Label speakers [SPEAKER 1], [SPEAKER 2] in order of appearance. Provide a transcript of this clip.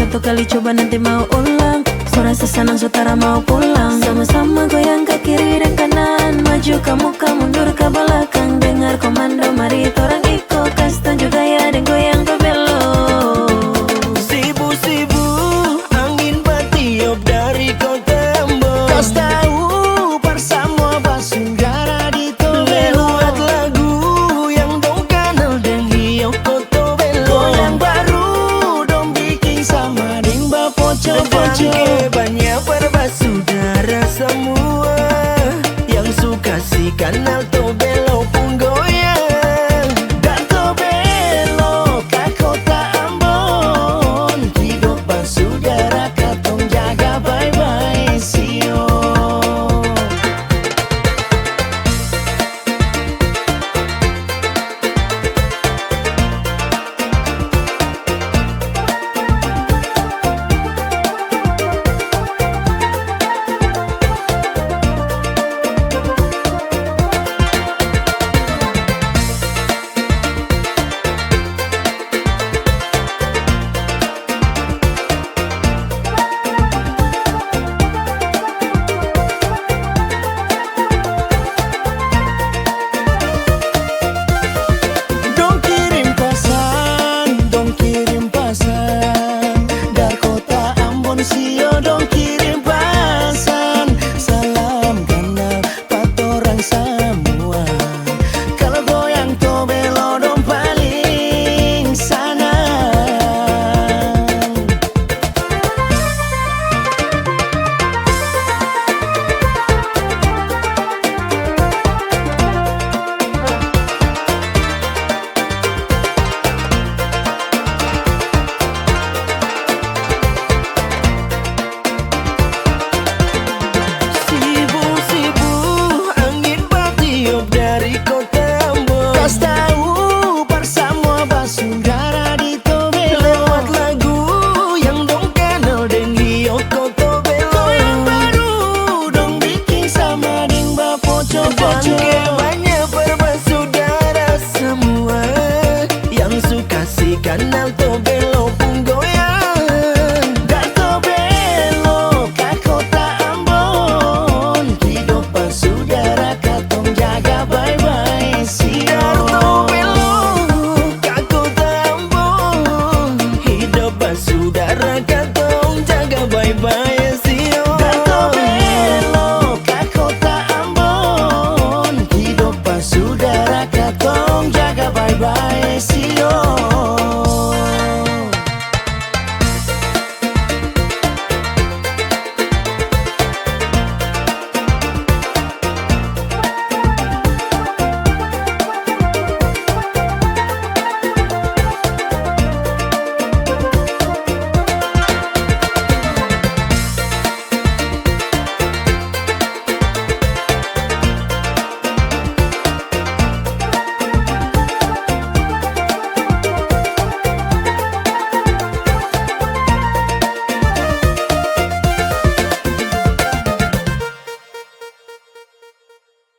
[SPEAKER 1] satu kali coba nanti mau ulang. Suara sesanang sutara mau pulang. Sama-sama goyang ke kiri dan kanan, maju ke muka mundur ke belakang. Dengar komando mari torang ikut, kas tunjuk gaya dan goyang ke belok.
[SPEAKER 2] Sibu-sibu angin bertiup dari kota Ambon.
[SPEAKER 3] Kau tahu bersama Basungara di Tobelo.
[SPEAKER 2] Lewat lagu yang dong kenal dan hiyo koto belo.
[SPEAKER 3] Goyang baru dong bikin sama ding bapoco-poco.
[SPEAKER 2] Banyak berbasudara semua yang suka si kanal